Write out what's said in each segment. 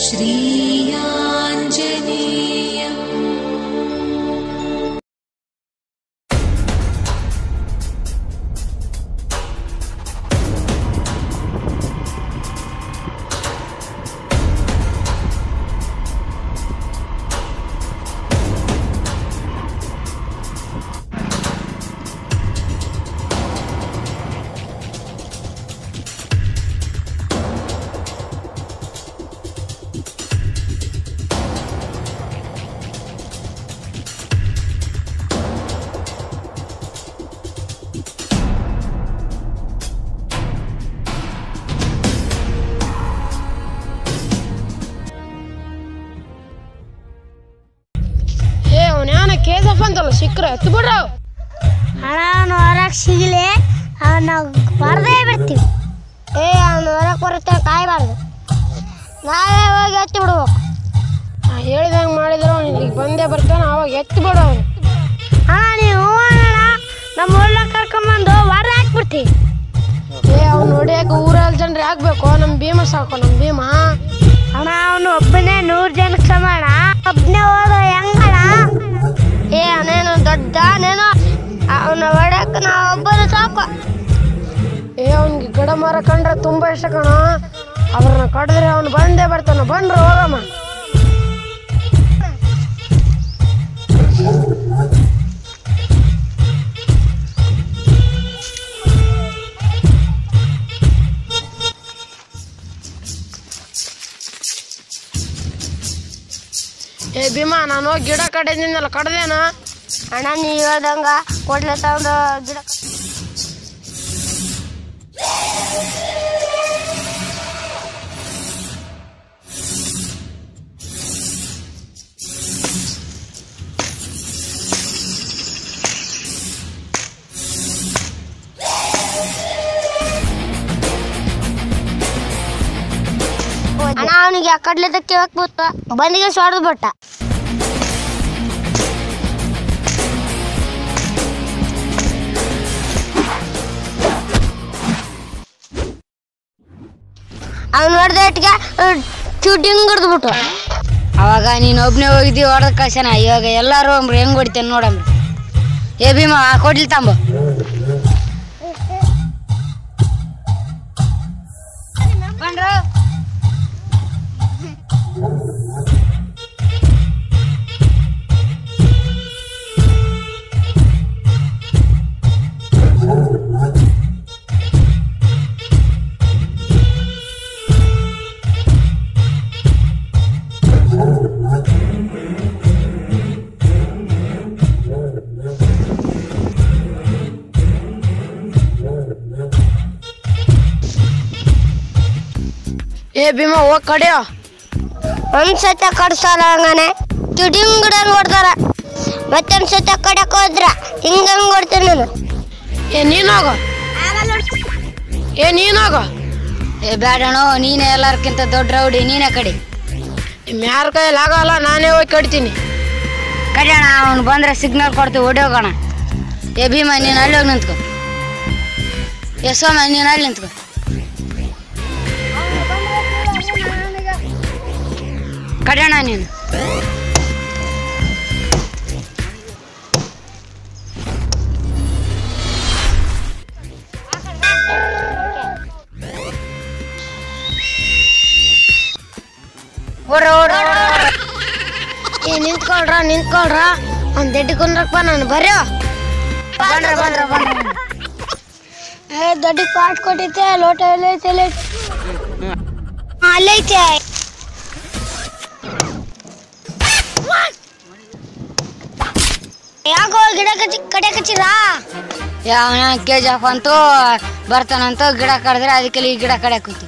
श्रीयाञ्जनेयम् K.G.F ಅಂತಲ್ಲ ಸಿಕ್ಕರೆ ಎತ್ತು ಬಿಡ್ರು ಅಣ್ಣ ಅವನು ಹೊರಗೆ ಸಿಗಲಿ ನಾವು ಹೊರದೇ ಬಿಡ್ತೀವಿ. ಅವನು ಹೊರಗೆ ಬರುತ್ತೆ ಕಾಯಬಾರ್ದು, ನಾವೇ ಹೋಗಿ ಎತ್ತಿ ಬಿಡ್ಬೇಕು. ಹೇಳಿದಂಗೆ ಮಾಡಿದ್ರು ಅವ್ನು ಇಲ್ಲಿಗೆ ಬಂದೇ ಬರ್ತಾನೆ, ಅವಾಗ ಎತ್ತು ಬಿಡು ಅವನು. ಅಣ್ಣ ನೀವು ಅಣ್ಣ ನಮ್ಮ ಊರ್ನ ಕರ್ಕೊಂಬಂದು ಹೊರ ಹಾಕ್ಬಿಡ್ತೀವಿ. ಅವ್ನು ಹೊಡಿಯಕ್ಕೆ ಊರಲ್ಲಿ ಜನರು ಹಾಕ್ಬೇಕು, ನಮ್ಮ ಭೀಮ ಸಾಕು, ನಮ್ಮ ಭೀಮ. ಅಣ್ಣ ಅವನು ಒಬ್ಬನೇ 100 ಜನಕ್ಕೆ ಸಮಾನ, ಒಬ್ಬನೇ ಹೋದ ಹೆಂಗಣ್ಣ? ಅವನೇನು ದೊಡ್ಡನೇನೋ, ಅವನ ಹೊಡಕ್ಕೆ ನಾವು ಒಬ್ಬರು ಸಾಕು. ಅವ್ನಿಗೆ ಗಿಡ ಮರ ಕಂಡ್ರೆ ತುಂಬ ಇಷ್ಟ ಕಣ, ಅವ್ರನ್ನ ಕಡಿದ್ರೆ ಅವ್ನು ಬಂದೇ ಬರ್ತಾನೆ. ಬಂದ್ರು ಹೋಗಮ್ಮ. ಭೀಮಾ, ನಾನು ಗಿಡ ಕಡೆದಿಂದಲ್ಲ ಕಡ್ದೇನ? ಅಣ್ಣ ನೀವು ಹೇಳ್ದಂಗ ಕೊಡ್ಲೆ ತಗೊಂಡು ಗಿಡ ಅಣ್ಣ ಅವನಿಗೆ ಆ ಕಡ್ಲೆ ತಕ್ಕೆ ಹಾಕ್ಬಿಟ್ಟ ಬಂದಿಗೆ ಹೊಡೆದು ಬಿಟ್ಟ. ಅವ್ನು ಹೊಡೆದ ಇಟ್ಟಿಗೆ ಶೂಟಿಂಗ್ ಹಿಡಿದ್ಬಿಟ್ಟು. ಅವಾಗ ನೀನು ಒಬ್ಬನೇ ಹೋಗಿದ್ದಿ ಹೊಡೆದ ಕಳ್ಸನ. ಇವಾಗ ಎಲ್ಲರೂ ಅಂಬ್ರಿ ಹೆಂಗೆ ಹೊಡಿತೇನೆ ನೋಡಂಬ್ರಿ. ಭೀಮಾ ಕೊಡ್ಲಿ ತಂಬ. ಬಂದ್ರು ಭೀಮಾ ಹೋಗಿ ಕಡಿಯೋ. ಒಂದ್ಸತ ಕಡ್ಸಲ್ಲ ಹಂಗಾನೆ ಶೂಟಿಂಗ್ ಗಿಡ ಕೊಡ್ತಾರ, ಮತ್ತೊಂದ್ಸತ ಕಡಕ್ ಹೋದ್ರ ಹಿಂಗಂಗ್ ಕೊಡ್ತೇನೆ ನಾನು. ನೀನೋಗ ನೀನೋಗ. ಬೇಡಣೋ, ನೀನೇ ಎಲ್ಲರ್ಕಿಂತ ದೊಡ್ಡ ರೌಡಿ, ನೀನೇ ಕಡಿ. ಯಾರ ಕೈಯಲ್ಲಿ ಆಗಲ್ಲ, ನಾನೇ ಹೋಗಿ ಕಡಿತೀನಿ. ಕಡಿಯೋಣ, ಅವನು ಬಂದ್ರೆ ಸಿಗ್ನಲ್ ಕೊಡ್ತೀವಿ, ಹೊಡಿಯೋಗೋಣ. ಭೀಮಾ ನೀನು ಅಲ್ಲಿ ಹೋಗಿ ನಿಂತ್ಕೊ. ಸೋಮ ನೀನು ಅಲ್ಲಿ ನಿಂತ್ಕೊ. ಕಡಿಯೋಣ ನೀನು. ನಿಂತ್ಕೊಳ್ರ ಒಂದ್ ದಡ್ಡಿ ಕುಂದ್ರಪ್ಪ ನಾನು ಬರ್ಯೋ. ದಡ್ಡಿ ಕಾಟ್ ಕೊಟ್ಟೈತೆ, ಲೋಟ ಎಲ್ಲೈತೆ ಅಲ್ಲೈತೆ. ಯಾಕೋ ಗಿಡ ಕಡೆ ಕಚ್ಚಿರಾ? ಅವನ K.G.F ಅಂತೂ ಬರ್ತಾನಂತ ಗಿಡ ಕಡಿದ್ರೆ ಅದಕ್ಕೆ ಈ ಗಿಡ ಕಡೆ ಕೂತಿ.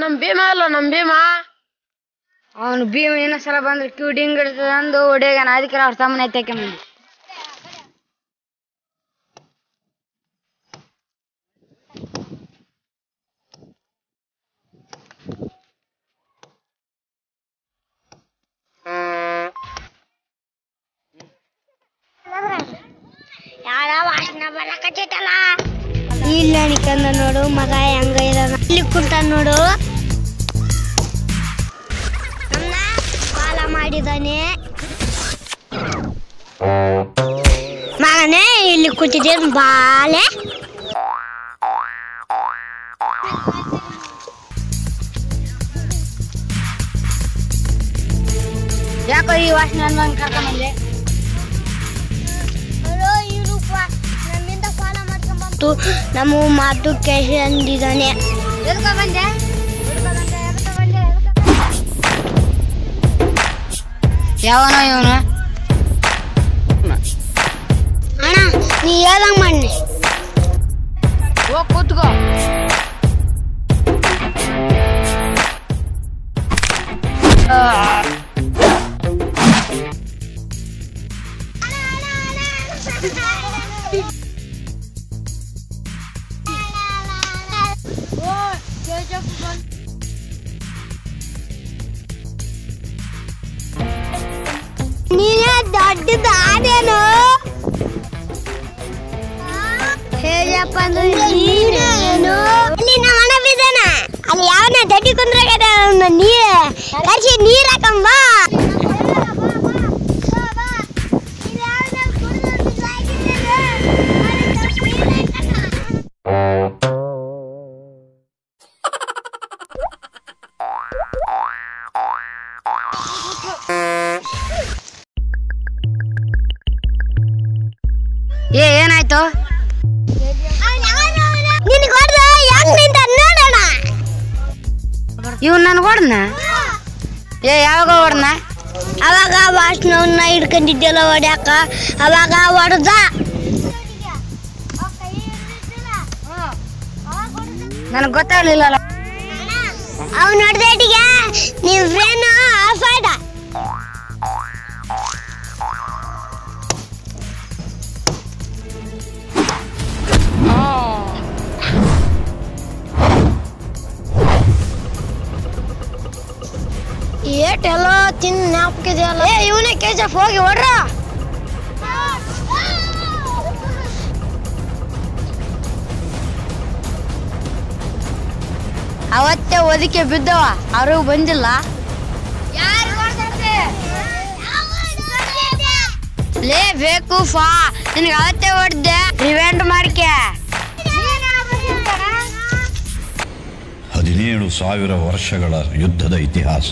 ನಮ್ ಭೀಮ ಅಲ್ಲ ನಮ್ ಭೀಮ. ಅವನು ಭೀಮ ಇನ್ನೊಂದ್ಸಲ ಬಂದ್ರೆ ಕ್ಯೂ ಡಿಂಗ್ ಹಿಡಿತದ ಅಂದು ಹೊಡೆಯಗನ, ಅದಕ್ಕೆ ಅವ್ರ ತಮ್ಮನ ಎತ್ತಕ್ಕೆ ಮಂದಿ. ಇಲ್ಲ ನಿಕಂದ ನೋಡು ಮಗ ಹೆಂಗ ಇದಾನ, ಇಲ್ಲಿ ಕುಂತ ನೋಡು. ಸಾಲ ಮಾಡಿದಾನೆ ಮಗನೇ, ಇಲ್ಲಿ ಕೂತಿದ್ದೇನೆ ಬಾಲೆ. ಯಾಕೋ ಈ ವಾಸನೆ ಅನ್ಬಂದ್ ಕರ್ಕೊಂಬಂದೆ? ನಮ್ಮಿಂದ ಸಾಲ ಮಾಡ್ಕೊಂಡ್ಬಂತು, ನಮ್ಮ ಮಾತು ಕೇಳಿ ಅಂದಿದ್ದಾನೆ. ಬಂದೆ ಯಾವನೋ ಇವನು? ಅಣ್ಣ ನೀ ಹೇಳ್ದಂಗ್ ಮಾಡಿ. ಹೋಗ್ ಕೂತ್ಕೋ. ನೀನೇ ದೊಡ್ಡದಾದೇನು? ಹೇಳಪ್ಪ ಅಂದ್ರೆ ನೀನೇನು? ಅಲ್ಲಿ ನಮ್ಮ ಅಣ್ಣ ಬಿದ್ದಾನ, ಅಲ್ಲಿ ಯಾವನ ದಡ್ಡಿ ಕುಂದ್ರಾಗದ ಕರ್ಸಿ ನೀರ್ ಹಾಕಂಬ. ಏನಾಯ್ತು? ನಿನಗೆ ಹೊಡೆದ ಹೆಂಗ್ ನಿಂತ ನೋಡೋಣ. ಇವ್ ನನ್ ಹೊಡ್ನ? ಯಾವಾಗ ಹೊಡ್ನ? ಅವಾಗ ವಾಸನವನ್ನ ಹಿಡ್ಕೊಂಡಿದ್ದೆಲ್ಲ ಹೊಡ್ಯಾಕ, ಅವಾಗ ಹೊಡೆದ. ನನಗ್ ಗೊತ್ತಾಗ್ಲಿಲ್ಲ. ಅವ್ನು ಹೊಡೆದೇಟಿಗೆ ನಿಮ್ ಫ್ರೆಂಡ್ ಆಫ್ ಆಯ್ತ. ಏಟೆಲ್ಲ ತಿನ್ ಜ್ಞಾಪಕಿದೆಯಲ್ಲ. ಇವನೇ K.G.F ಹೋಗಿ ಹೊಡ್ರ. ಅವತ್ತೇ ಒದಕ್ಕೆ ಬಿದ್ದವ, ಅವ್ರಿಗೂ ಬಂದಿಲ್ಲ. ಲೇ ಬೇಕು ಫಾ, ನಿನಗೆ ಅವತ್ತೇ ಹೊಡ್ದೆ, ರಿವೆಂಟ್ ಮಾಡ್ಕೆ. 17,000 ವರ್ಷಗಳ ಯುದ್ಧದ ಇತಿಹಾಸ.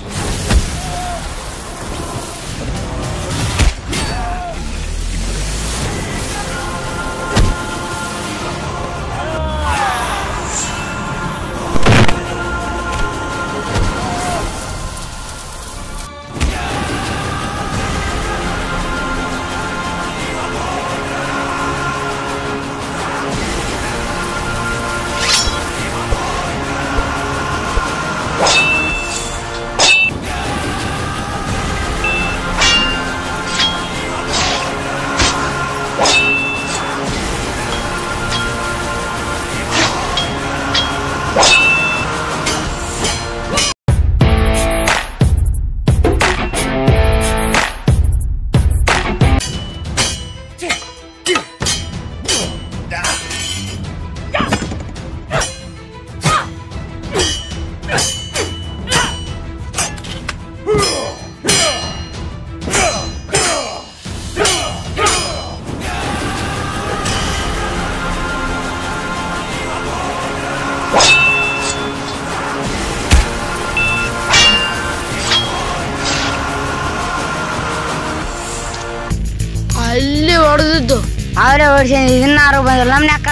ಅಲ್ಲಿ ಹೊಡೆದಿದ್ದು ಅವರೇ ಓಡಿಸಿ ಇನ್ನಾರು ಬಂದಿಲ್ಲ ನಮ್ನ ಯಾಕೆ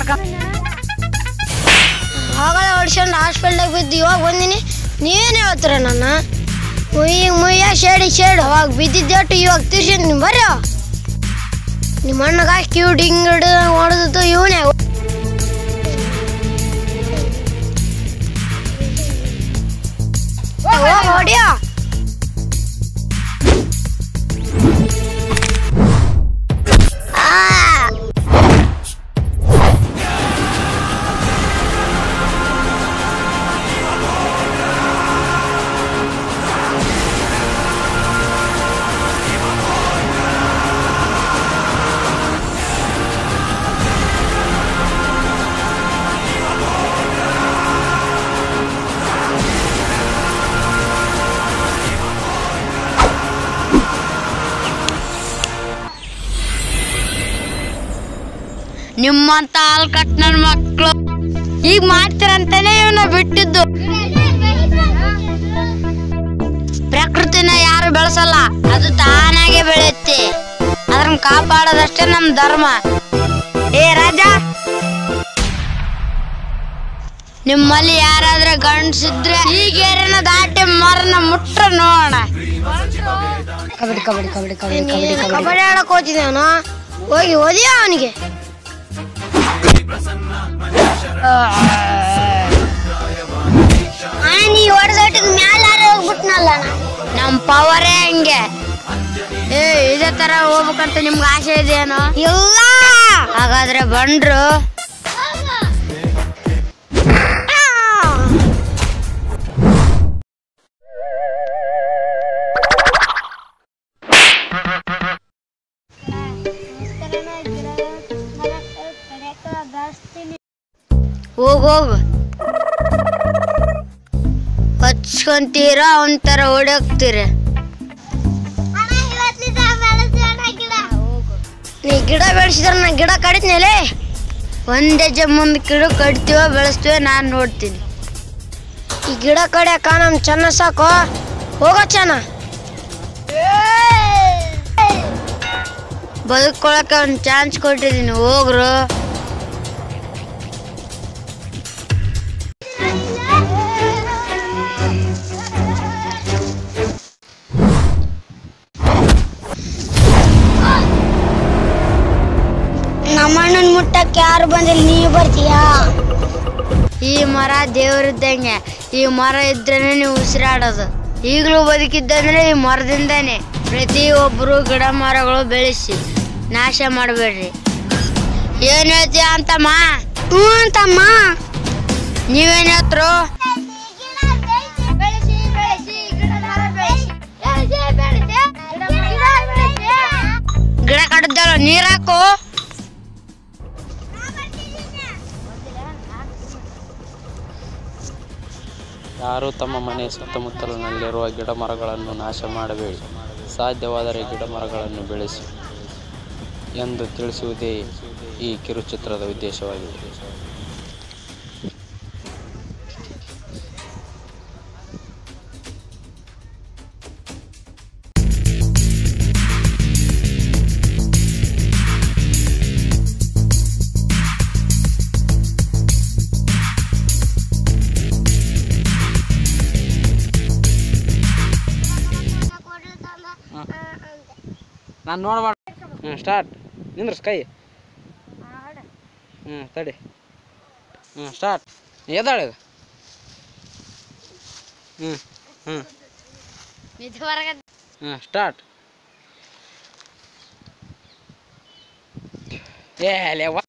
ಆಗಳೇ ಹೊಡ್ಸ್ಕೊಂಡು ಹಾಸ್ಪಿಟ್ಲಾಗ ಬಿದ್ದು ಇವಾಗ ಬಂದಿನಿ. ನೀವೇನು ಹೇಳ್ತೀರ ನನ್ನ ಮುಯ್ಯ ಶೇಡಿ ಅವಾಗ ಬಿದ್ದಿದ್ದೇಟು ಇವಾಗ ತಿರ್ಸಿದ್ ಬರ್ರಿ. ನಿಮ್ಮ ಅಣ್ಣಗ ಕ್ಯೂಟ್ ಹಿಂಗ್ ಹೊಡೆದಿದ್ದು ಇವನೇ. ಹೊಡಿಯೋ ನಿಮ್ಮಂತ ಹಾಲ್ ಕಟ್ ನನ್ನ ಮಕ್ಕಳು ಈಗ ಮಾಡ್ತೀರಂತಾನೆ ಇವನ್ನ ಬಿಟ್ಟಿದ್ದು. ಪ್ರಕೃತಿನ ಯಾರು ಬೆಳೆಸಲ್ಲ, ಅದು ತಾನಾಗೆ ಬೆಳೆಯುತ್ತೆ. ಅದನ್ನ ಕಾಪಾಡೋದಷ್ಟೇ ನಮ್ ಧರ್ಮ. ಏ ರಾಜ, ನಿಮ್ಮಲ್ಲಿ ಯಾರಾದ್ರೆ ಗಂಡಸಿದ್ರೆ ಈ ಗೇರಿನ ದಾಟಿ ಮರನ ಮುಟ್ರ ನೋಡೋಣ. ಕಬಡ್ಡಿ ಕಬಡ್ಡಿ ಕಬಡ್ಡಿ ಕಬಡ್ಡಿ ಕಬಡ್ಡಿ ಆಡಕ್ ಹೋಗ್ತಿದ್ದಾನ, ಹೋಗಿ ಓದಿಯ ಅವನಿಗೆ. ನೀ ಹೊಡೆದೊಟ್ಟಿಗೆ ಮ್ಯಾಲಾರ ಹೋಗ್ಬಿಟ್ನಲ್ಲ. ನಮ್ ಪವರೇ ಹಂಗೆ. ಇದೇ ತರ ಹೋಗ್ಬೇಕಂತ ನಿಮ್ಗೆ ಆಸೆ ಇದೆಯೇನೋ? ಇಲ್ಲ. ಹಾಗಾದ್ರೆ ಬಂಡ್ರು ಹೋಗು ಹಚ್ಕೊಂತೀರ ಒಂಥರ ಹೊಡೋಗ್ತೀರ. ನೀ ಗಿಡ ಬೆಳೆಸಿದ್ರೆ ನಾ ಗಿಡ ಕಡಿದ್ನೇಲೆ. ಒಂದ್ ಹೆಜ್ಜೆ ಮುಂದೆ ಗಿಡ ಕಟ್ತೀವ ಬೆಳೆಸ್ತೀವ, ನಾನು ನೋಡ್ತೀನಿ. ಈ ಗಿಡ ಕಡಿಯಕ ನಮ್ ಚೆನ್ನ ಸಾಕು. ಹೋಗೋ ಚೆನ್ನ. ಬದುಕೊಳಕ್ಕೆ ಒಂದು ಚಾನ್ಸ್ ಕೊಟ್ಟಿದ್ದೀನಿ, ಹೋಗ್ರು. ನಮ್ಮಣ್ಣನ್ ಮುಟ್ಟಕ್ಕೆ ಯಾರು ಬಂದಿಲ್ಲ, ನೀವು ಬರ್ತೀಯಾ? ಈ ಮರ ದೇವರಿದ್ದಂಗೆ, ಈ ಮರ ಇದ್ರೇನೆ ನೀವು ಉಸಿರಾಡೋದು. ಈಗಲೂ ಬದುಕಿದ್ದಂದ್ರೆ ಈ ಮರದಿಂದಾನೆ. ಪ್ರತಿಯೊಬ್ಬರು ಗಿಡ ಮರಗಳು ಬೆಳೆಸಿ, ನಾಶ ಮಾಡಬೇಡ್ರಿ. ಏನ್ ಹೇಳ್ತೀಯ ಅಂತಮ್ಮ? ಹ್ಞೂ ಅಂತಮ್ಮ. ನೀವೇನ್ ಹೇಳ್ತ್ರು? ಗಿಡ ಕಡ್ದಲ್ಲ, ನೀರ್ ಹಾಕು. ಯಾರೂ ತಮ್ಮ ಮನೆಯ ಸುತ್ತಮುತ್ತಲಿನಲ್ಲಿರುವ ಗಿಡ ಮರಗಳನ್ನು ನಾಶ ಮಾಡಬೇಡಿ, ಸಾಧ್ಯವಾದರೆ ಗಿಡ ಮರಗಳನ್ನು ಬೆಳೆಸಿ ಎಂದು ತಿಳಿಸುವುದೇ ಈ ಕಿರುಚಿತ್ರದ ಉದ್ದೇಶವಾಗಿದೆ. ನಾನು ನೋಡ್ಬೇಡ. ಸ್ಟಾರ್ಟ್. ನಿಂದ್ರ ಕೈ. ತಡಿ. ಸ್ಟಾರ್ಟ್. ಎದಾಳೆ. ಸ್ಟಾರ್ಟ್. ಏ ಲೇವಾ.